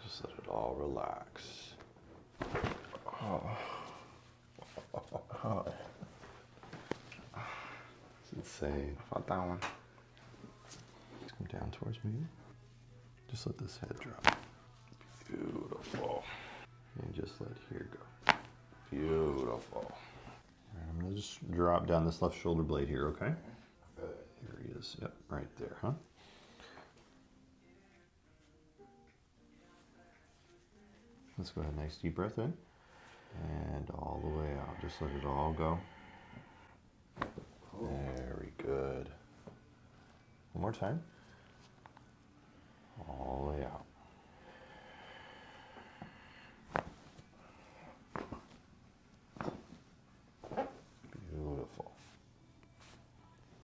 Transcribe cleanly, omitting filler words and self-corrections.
Just let it all relax. It's insane. How about that one? Just come down towards me. Just let this head drop. Beautiful. And just let here go. Beautiful. All right, I'm gonna just drop down this left shoulder blade here, okay? Here he is. Yep, right there, huh? Let's go ahead, nice deep breath in. And all the way out. Just let it all go. Very good. One more time.